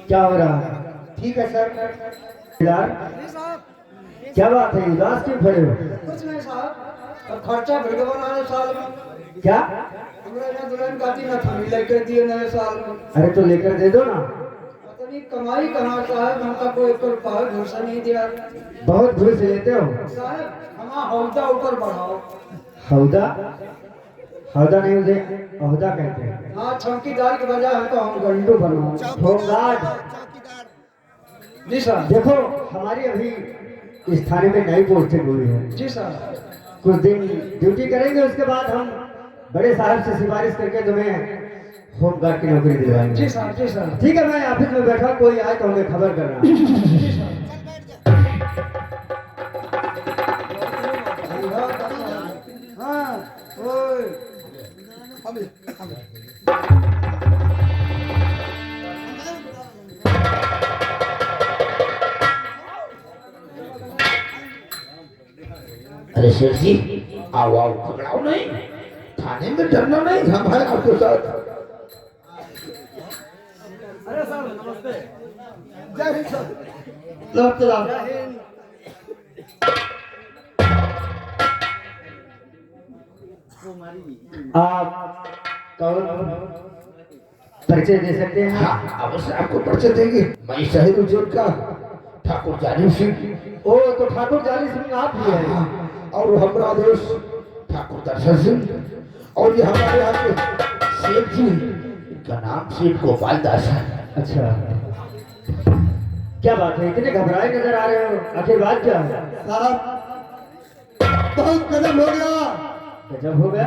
क्या हो रहा है? ठीक है सर। यार क्या बात है, उदास क्यों खड़े हो? कुछ नहीं साहब, अब खर्चा भिड़ गया नए साल में। क्या? हमरा यहाँ दुल्हन गाती ना थानी लेकर दिए नए साल में। अरे तो लेकर दे दो ना। पता नहीं कमाई कहाँ साहब, हमका कोई एक रुपया भरोसा नहीं दिया बहुत घूस लेते हो साहब। हमारा हौदा ऊपर बढ़ाओ। हौदा? हौदा नहीं, उसे ओहदा कहते हैं। हाँ, चौकीदार के बजाय हमको हम गंडू बनाओ। होमगार्ड। जी सर। देखो हमारी अभी इस थाने में नई पोस्टिंग हुई है। जी सर। कुछ दिन ड्यूटी करेंगे, उसके बाद हम बड़े साहब से सिफारिश करके तुम्हें होमगार्ड की नौकरी दिलवाएंगे। जी सर। जी सर। ठीक है, मैं ऑफिस में बैठा, कोई आए तो हमें खबर करना। जी सर। हाँ, ओए। अरे शेर जी, आओ आओ, घबराओ नहीं, थाने में डरना नहीं, हम हैं आपके साथ। अरे सर नमस्ते। जय हिंद सर। लौट चला। जय हिंद। आप कौन? परिचय दे सकते हैं? हाँ, अवश्य आपको परिचय देंगे। मैं शहर उज्जैन का ठाकुर जालिम सिंह। ओ तो ठाकुर जाली सिंह आप ही हैं। हाँ, और हमारा दोस्त ठाकुर दर्शन सिंह, और ये हमारे यहाँ के सेठ जी, इनका नाम सेठ गोपाल दास है। अच्छा, क्या बात है, इतने घबराए नजर आ रहे हो, आखिर बात क्या है? साहब बहुत गजब हो गया। गजब हो गया?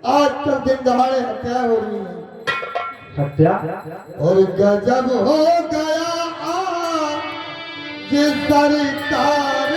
आज कल दिन दहाड़े हत्या हो रही है हत्या? और गजब हो गया आज सरकार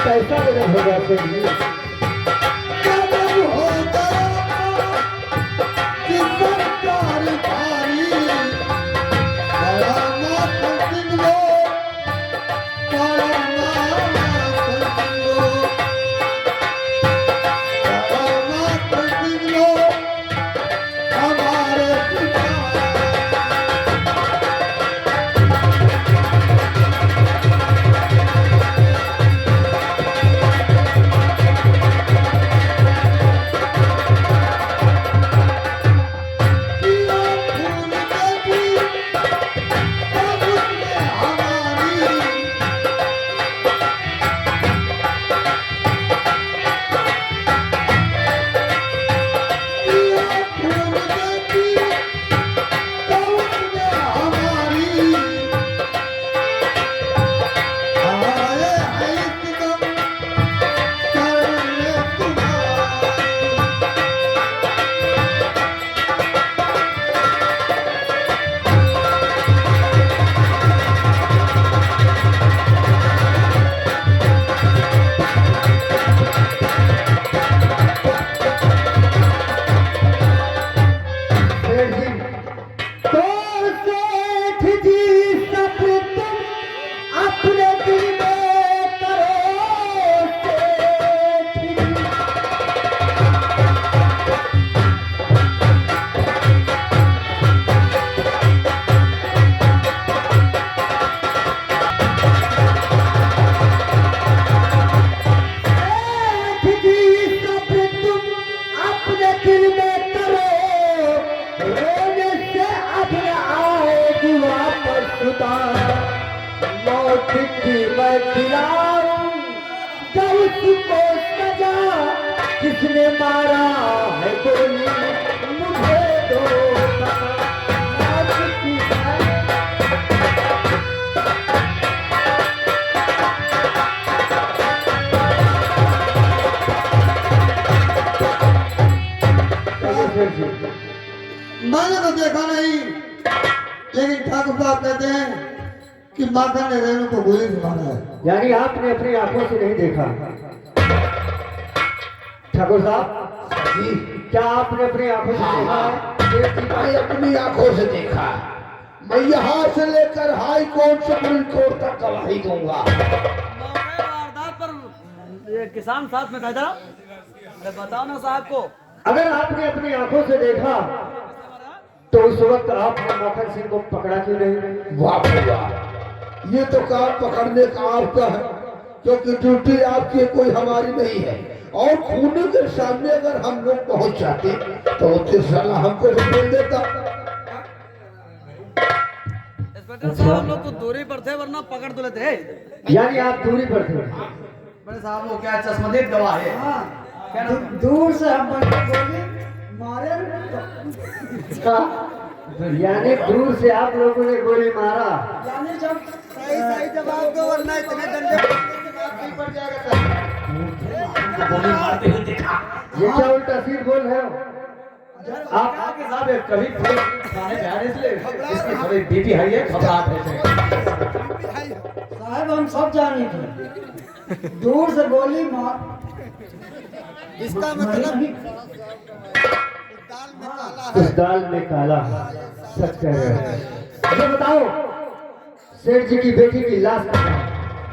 कैसा गजब हो गया सेठ जी? किसने मारा है गोली मुझे दो मैंने तो देखा नहीं, लेकिन ठाकुर साहब कहते हैं कि माखन ने रेणु को गोली से मारा है। यानी आपने अपनी आंखों से नहीं देखा। ठाकुर साहब जी क्या आपने अपनी आंखों से देखा है? सेठ जी मैंने अपनी आंखों से देखा। मैं यहाँ से लेकर हाई कोर्ट सुप्रीम कोर्ट तक गवाही दूंगा। वारदात पर ये किसान साथ में था जरा, अरे बताओ ना साहब को। अगर आपने अपनी आंखों से देखा तो उस वक्त आपने माखन सिंह को पकड़ा क्यों नहीं? वाह भाई वाह, ये तो काम पकड़ने का आपका है, क्योंकि ड्यूटी आपकी कोई हमारी नहीं है। और खूनी के सामने अगर हम लोग पहुंच जाते तो उससे साला हमको भी बोल देता। इंस्पेक्टर साहब हम लोग तो दूरी पर थे वरना पकड़ तो लेते। यानी आप दूरी पर थे। बड़े साहब वो क्या चश्मदीद गवाह है। हाँ, क्या नाम है? दूर से हम गोली मारे यानी दूर से आप लोगों ने गोली मारा। यानी जब सही सही जवाब दो वरना इतने डंडे नहीं पड़ जाएगा। गोली मारते हुए देखा। ये क्या उल्टा सीध बोल है? आप के साहब एक कभी खाने में आने इसलिए इसकी थोड़ी बीपी हाई है, घबराहट है। साहब हम सब जाने थे, दूर से गोली मार। इसका मतलब उस दाल में काला है। सच कह रहे हैं। ये बताओ सेठ जी की बेटी की लाश कहाँ है?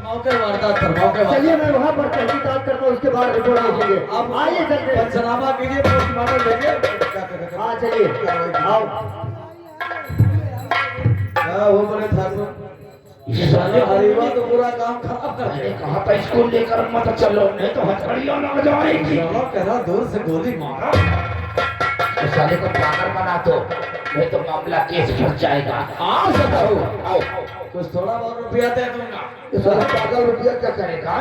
मौके वारदात पर मौके चलिए मैं वहाँ पर तहकीकात करता हूँ, उसके बाद रिपोर्ट लिखेंगे। आप आइए चलते हैं। पंचनामा कीजिए, पोस्टमार्टम देंगे। हाँ चलिए आओ। क्या वो बड़े ठाकुर ये साले हरीवा तो पूरा काम खराब कर मैंने दिया। कहा था इसको लेकर मत चलो, नहीं तो हथकड़ियों लग जाएगी। चलो कह रहा दूर से गोली मारा। इस साले को पागल बना दो, नहीं तो मामला केस फंस जाएगा। आओ बताओ, आओ। कुछ थोड़ा बहुत रुपया दे दूंगा। ये साला पागल रुपया क्या करेगा?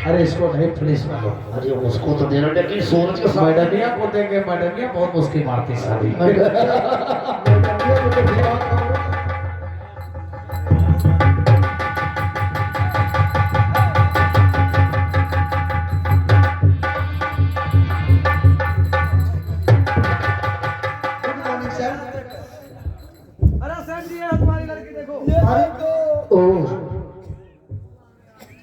अरे इसको नहीं पुलिस में लो। अरे उसको तो देना, लेकिन सूरज के सामने मैडमिया को देंगे, मैडमिया बहुत मुश्किल मारती सारी। अरे सेठ जी ये तुम्हारी लड़की देखो। ओह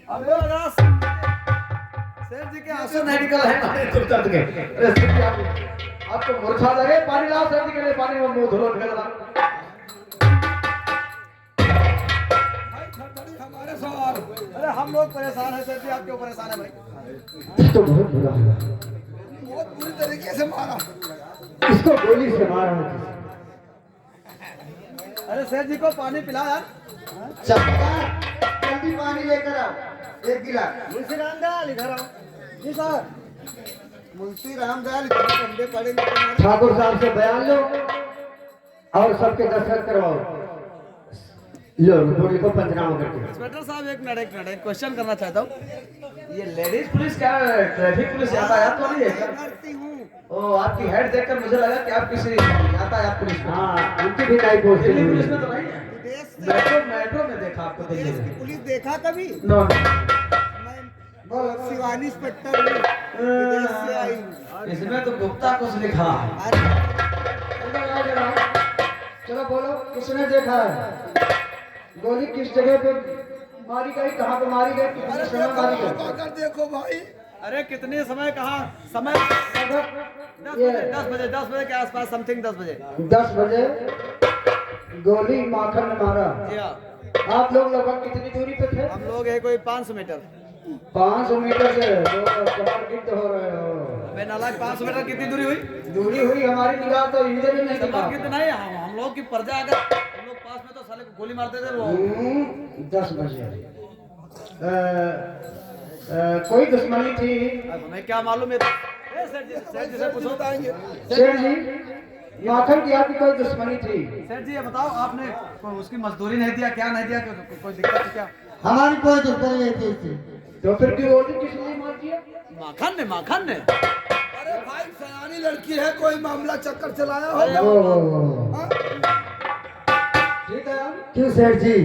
अब वो लगा सेठ जी के आंसू नहीं निकल है हमारे दुख दर्द के। अरे सेठ जी आपको मूर्छा लगे, पानी लाओ सेठ जी के लिए, पानी में मुंह धो लो निकल रहा। अरे हम लोग परेशान हैं सेठ जी, आप क्यों परेशान है भाई? ये तो बहुत बुरा हुआ। बहुत बुरी तरीके से मारा। इसको गोली से मारा है। अरे सेठ जी को पानी पिला यार। जल्दी पानी लेकर आओ, एक गिलास। मुंशी रामदाल इधर आओ। जी सर। मुंशी रामदयाल इतने डंडे पड़े नहीं। ठाकुर साहब से बयान लो और सबके दस्तखत करवाओ। लो रिपोर्ट लिखो पंचनामा करके। इंस्पेक्टर साहब एक मिनट क्वेश्चन करना चाहता हूँ। ये लेडीज पुलिस क्या ट्रैफिक पुलिस यातायात वाली है क्या? करती हूँ। ओ आपकी हेड देखकर मुझे लगा कि आप किसी यातायात पुलिस में। हाँ उनकी भी नई पोस्ट दिल्ली पुलिस में तो नहीं है। विदेश से मेट्रो में देखा आपको दिल्ली विदेश की में। पुलिस देखा कभी? नो मैं शिवानी इंस्पेक्टर हूँ, विदेश से आई हूँ। इसमें तो गुप्ता कुछ लिखा है। चलो बोलो किसने देखा है? गोली किस जगह पे मारी गई, कहाँ पे मारी गई, कितने समय मारी गई? देखो भाई, अरे कितने समय कहा समय? 10 बजे के आसपास, समथिंग 10 बजे। 10 बजे गोली माखन ने मारा। जी हाँ। आप लोग लगभग कितनी दूरी पे थे? हम लोग है कोई 500 मीटर। 500 मीटर से तो कमर गिद्ध हो रहे हो। मैं नालायक 500 मीटर कितनी दूरी हुई? दूरी हुई हमारी निगाह तो इधर ही नहीं दिखा। कितना है हम लोग की प्रजा, अगर हम लोग पास में तो साले को गोली मारते थे वो। 10 बजे कोई दुश्मनी थी? अब हमें क्या मालूम है? सेठ जी से पूछो। सेठ जी माखन की आपकी कोई दुश्मनी थी? सेठ जी ये बताओ, आपने उसकी मजदूरी नहीं दिया, क्या नहीं दिया, कोई दिक्कत है क्या? हमारी कोई दुश्मनी नहीं थी इससे। तो फिर क्यों गोली किस लिए मार दिया? माखन ने अरे भाई सयानी लड़की है, कोई मामला चक्कर चलाया हो। ठीक है। क्यों सेठ जी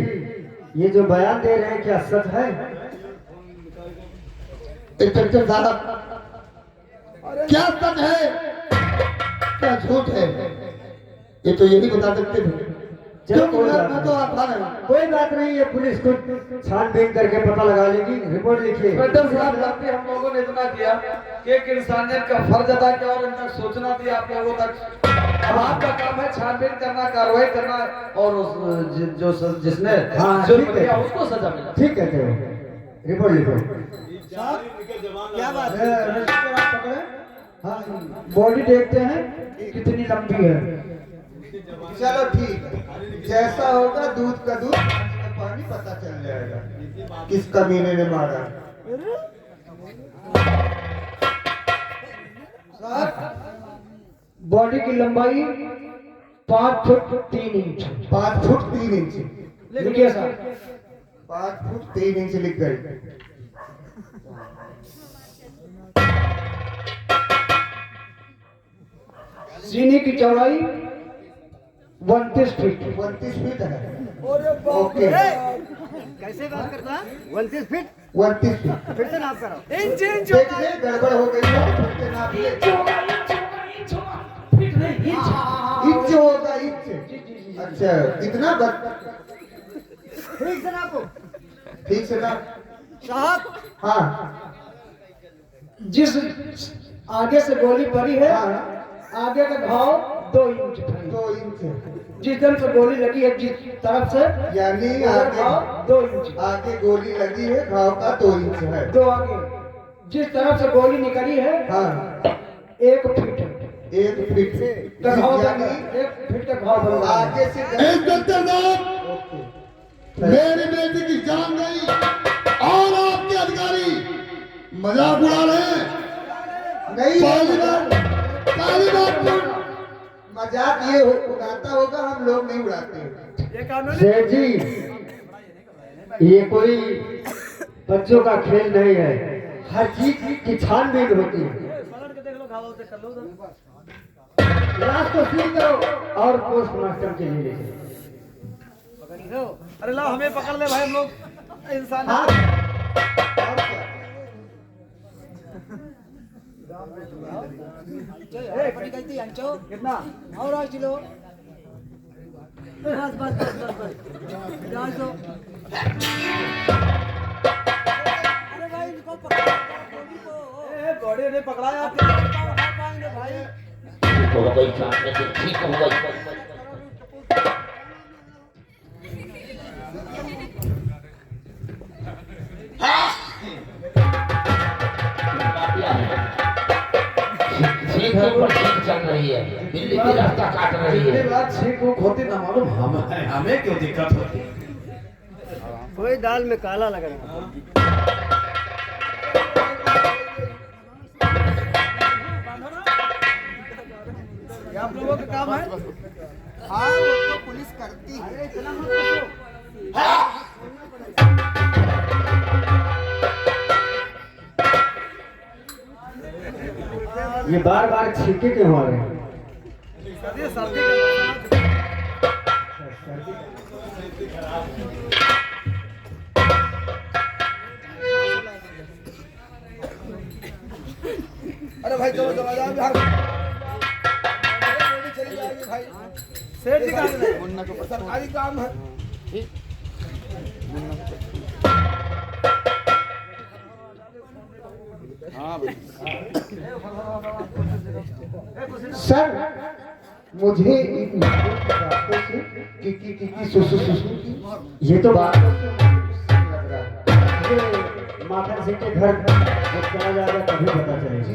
ये जो बयान दे रहे हैं क्या सच है? इंस्पेक्टर साहब क्या सच है क्या झूठ है, ये तो यही बता सकते थे। चलो क्यों मैं तो आता नहीं। कोई बात नहीं, ये पुलिस को छानबीन करके पता लगा लेगी। रिपोर्ट लिखिए। इंस्पेक्टर साहब, गलती हम लोगों ने इतना किया कि एक इंसानियत का फर्ज अदा किया और इन तक सूचना दी आप लोगों तक। अब आपका काम है छानबीन करना, कार्रवाई करना और जिसने हाँ, जुर्म ठीक है। किया उसको सजा मिले। ठीक कहते हो, रिपोर्ट लिखो। क्या बात ये रजिस्टर आप पकड़े। हाँ, बॉडी देखते हैं कितनी लंबी है। चलो ठीक है, जैसा होगा दूध का दूध पानी का पानी पता चल जाएगा किस कमीने ने मारा। बॉडी की लंबाई 5 फुट 3 इंच। 5 foot 3 inch. लिखिए सर। 5 फुट 3 इंच लिख गई। सीने की चौड़ाई 29 फीट। 29 फीट है। ओके, कैसे बात करता है? 29 फीट 29 फीट। फिर से नाप करो। देखिए गड़बड़ हो गई है, फिर से नाप ले। इंच होगा इंच। अच्छा कितना ठीक से नापो। ठीक से नाप। साहब, हाँ जिस आगे से गोली पड़ी है, हाँ, आगे का घाव 2 इंच था। 2 इंच है। जिस तरफ से गोली लगी है, जिस तरफ से, यानी उधर आगे घाव 2 इंच। आगे गोली लगी है, घाव का 2 इंच है। 2 आगे। जिस तरफ से गोली निकली है, हाँ 1 फीट। 1 फीट का घाव यानी 1 फीट का घाव बन रहा है। आगे से इंस्पेक्टर साहब, ओके। मेरी बेटी की जान गई और आपके अधिकारी मजाक उड़ा रहे हैं। नहीं पहली बार मजाक ये उड़ाता होगा, हम लोग नहीं उड़ाते। सेठ जी, ये कोई बच्चों का खेल नहीं है। हर चीज की छानबीन होती है। लाश को सील करो और पोस्टमास्टर के लिए ले जाओ। अरे ला हमें पकड़ ले भाई, हम लोग इंसान हाँ, और क्या? कितना? और आज किलो बस बस बस बस बस डाल दो। अरे भाई इनको पकड़ो गोली को। घोड़े ने पकड़ा है आप उठा पाएंगे भाई। हो गई सामने से ठीक हो गई। ठीक है, पर ठीक चल रही है, बिल्ली भी रास्ता काट रही है। बात ठीक होती ना मालूम हमें क्यों दिक्कत होती। कोई दाल में काला लग रहा है। ये आप लोगों का काम है। हाँ वो तो पुलिस करती है। ये बार बार छींके क्यों हो रहे हैं? सर्दी का अरे भाई चलो चलो जाओ बिहार चली जाएगी भाई। सेठ जी कहाँ गए? सरकारी काम है। सर मुझे एक बातों से की सुसु की ये तो बात लग रहा है। ये माखन सिंह के घर जब चला जाएगा तभी पता चलेगा।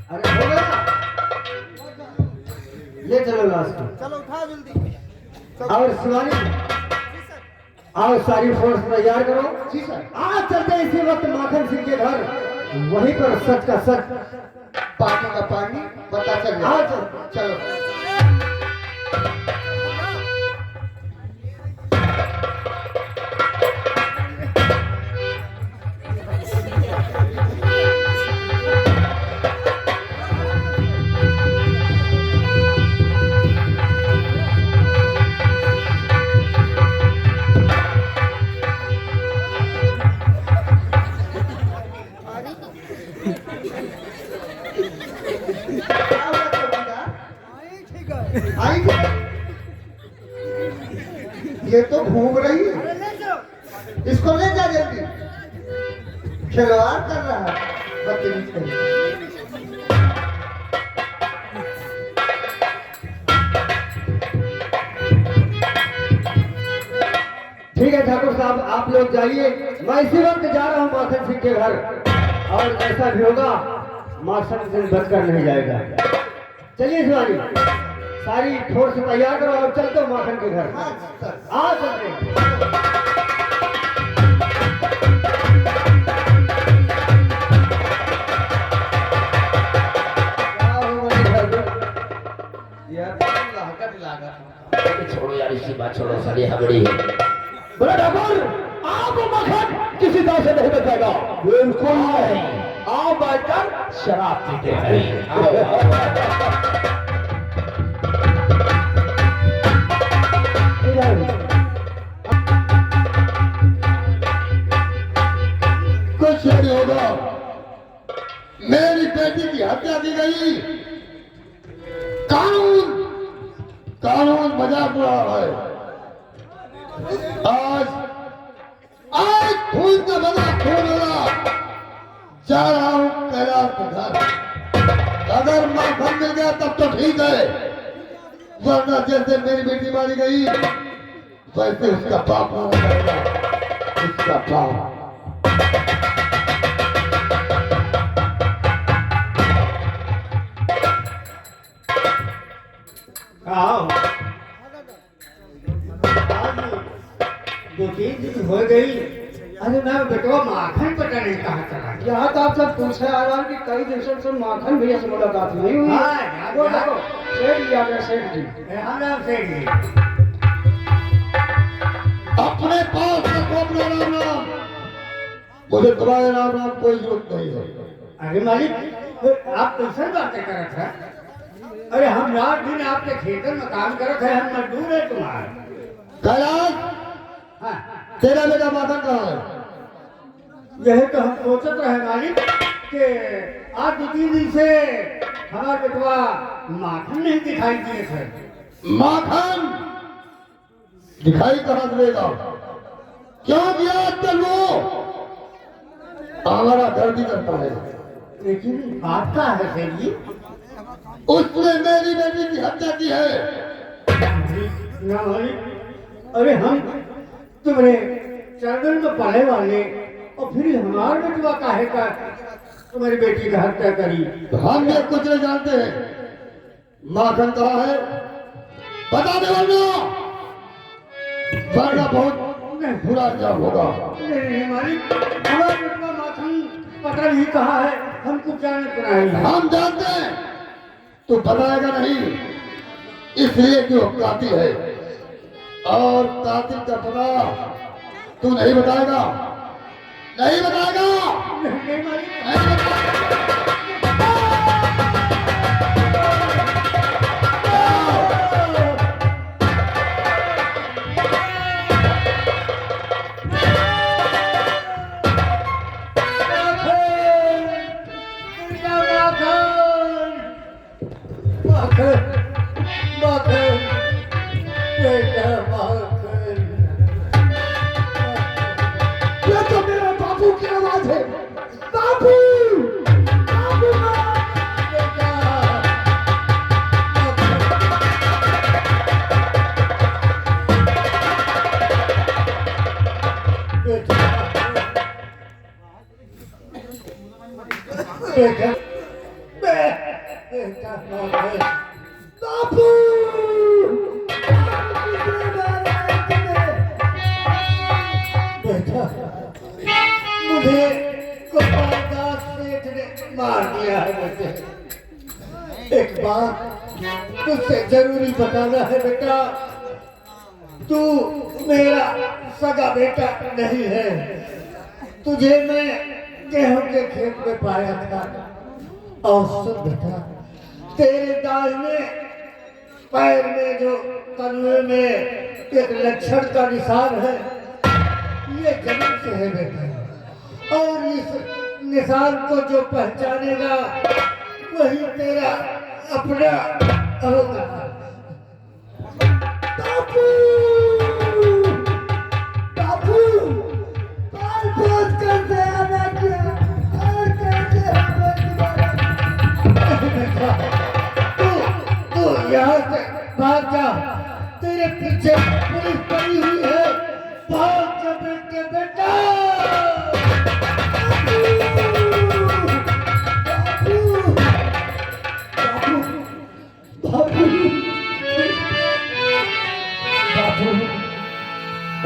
अरे हो गया, ले चलो लाश को। चलो उठा जल्दी। और शिवानी, आओ सारी फोर्स तैयार करो। जी सर। आज चलते हैं इसी वक्त माखन सिंह के घर, वहीं पर सच का सच। पानी का पानी पता चल गया। आज चलो घूम रही है। अरे ले जाओ। इसको ले जा जल्दी, खिलवाड़ कर रहा है बदतमीज कहीं। ठीक है ठाकुर साहब, आप लोग जाइए, मैं इसी वक्त जा रहा हूँ माखन सिंह के घर, और ऐसा भी होगा माखन सिंह बचकर नहीं जाएगा। चलिए शिवानी, सारी फोर्स तैयार करो और चलते हो माखन के घर। हाँ, सर। आ चलते हैं। छोड़ो यार, इसी बात छोड़ो, साली हगड़ी है। बड़ा ठाकुर, आप मक्खन किसी तरह से नहीं बचेगा। बिल्कुल नहीं, आप बैठकर शराब पीते हैं। कुछ नहीं होगा। मेरी बेटी की हत्या की गई, कानून कानून मजाक उड़ा रहा है। आज आज खून का बदला खून होगा। जा रहा हूं कैलाश के घर। अगर माखन मिल गया तब तो ठीक है, वरना जैसे मेरी बेटी मारी गई वैसे उसका बाप मारा जाएगा। उसका बाप। दो तीन दिन हो गई, अरे ना बेटवा माखन पता नहीं कहाँ चला गया। यहाँ तो आप सब पूछ रहे हैं कि कई दिनों से माखन भैया से मुलाकात नहीं हुई। हाँ, वो हाँ। देखो, सेठ जी आ गए, सेठ जी। हाँ नाम से ही। अपने पास रखो अपना राम नाम। मुझे तुम्हारे राम नाम कोई जरूरत नहीं है। अरे मालिक, आप कैसे बातें करत है? अरे हम रात दिन आपके खेतों में काम करत है, हम मजदूर है तुम्हारे। कैलाश, हाँ, तेरा बेटा माखन कहाँ है? यही तो हम सोचत रहे मालिक कि आज दो तीन दिन से हमारे बेटवा माखन नहीं दिखाई दिए थे। माखन दिखाई कहाँ देगा? क्यों दिया आजकल वो? हमारा दर्द ही करता है। लेकिन बात क्या है सेठ जी? उसने मेरी बेटी की हत्या की है। ना मालिक, अरे हम तुम्हारे चरणों में पढ़े वाले, और फिर हमारे बेटवा काहे का तुम्हारी बेटी की हत्या करी? हम ये कुछ नहीं जानते हैं। माखन कहाँ है बता दे, वरना बहुत बुरा अंजाम होगा। नहीं मालिक, हमारा बेटवा माखन पता नहीं कहाँ है, हमको जाने को नहीं। हम जानते हैं तू बताएगा नहीं, इसलिए कि वो कातिल है, और कातिल का पता तू नहीं बताएगा। नहीं बताएगा, नहीं मालिक, नहीं बताएगा। ये तो मेरा बापू की आवाज है। बापू, बापू बापू, मुझे गोपालदास सेठ ने मार दिया है। मुझे एक बात तुझसे जरूरी बताना है बेटा, तू मेरा सगा बेटा नहीं है। तुझे मैं गेहूं के खेत में पाया था, और सुन बेटा, तेरे दाहिने पैर में जो तलवे में एक लक्षण का निशान है, ये जन्म से है बेटा, और इस निशान को जो पहचानेगा वही तेरा अपना होगा। बापू,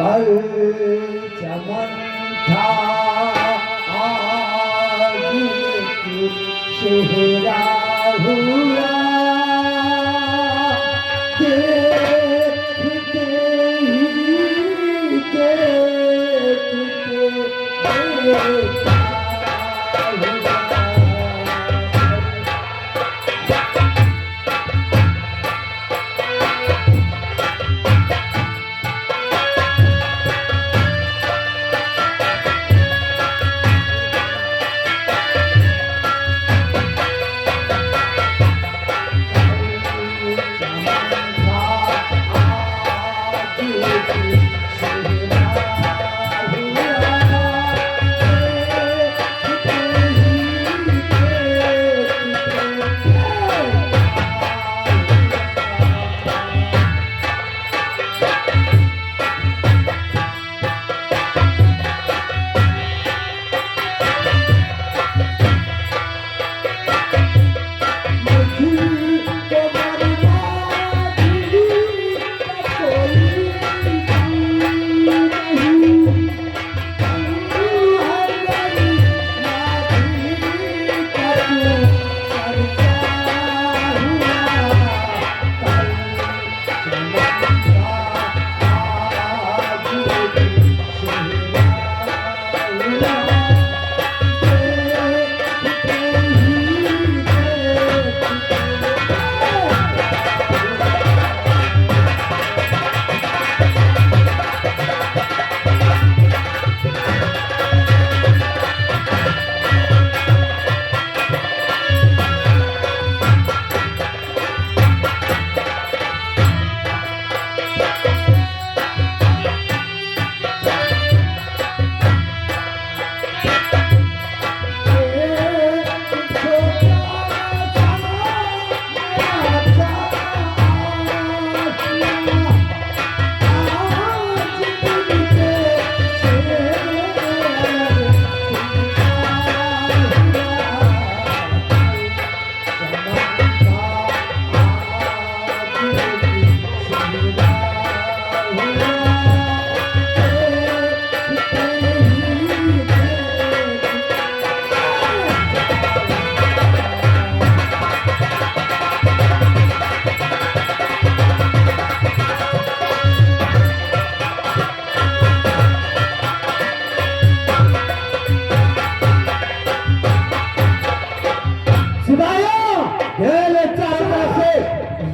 बल चमन था आज चेहरा हुआ देखते ही देखता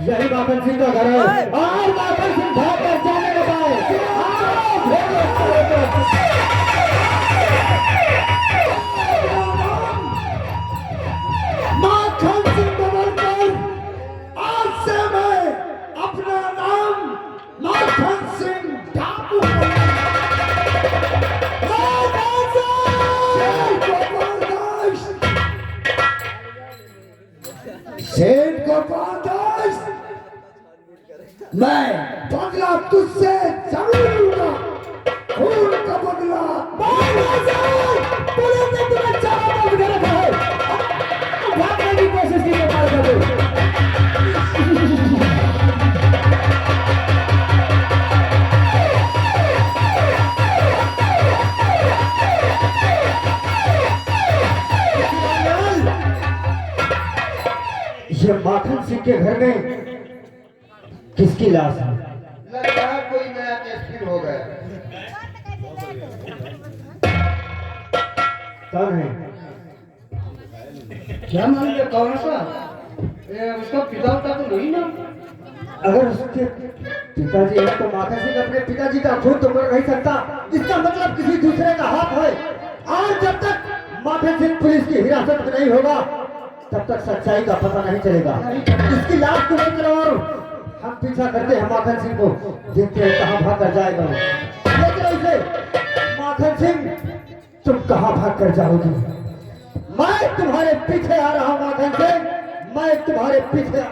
यही माखन सिंह का घर है और माखन सिंह भाग कर जाने न पाए। माखन सिंह बदलकर आज से मैं अपना नाम माखन सिंह डाकू सेठ गोपाल दास, मैं बदला तुझसे जरूर लूंगा, खून का बदला। पुलिस ने तुम्हें चारों तरफ घेर रखा है, भागने की कोशिश की तो मार कर दो। ये माखन सिंह के घर में किसकी लाश है? लग रहा है कोई नया केस फिर हो गया। कौन है? क्या मान लिया? कौन सा? उसका पिता का तो नहीं ना? अगर उसके पिताजी है तो माखन सिंह अपने पिताजी का खून तो कर नहीं सकता, इसका मतलब किसी दूसरे का हाथ है। और जब तक माखन सिंह पुलिस की हिरासत में नहीं होगा तब तक सच्चाई का पता नहीं चलेगा। इसकी लाश को लेकर और हम पीछा करते हैं माखन सिंह को, देखते हैं कहाँ भाग कर जाएगा। लेकिन ऐसे माखन सिंह तुम कहाँ भाग कर जाओगे? मैं तुम्हारे पीछे आ रहा हूँ माखन सिंह, मैं तुम्हारे पीछे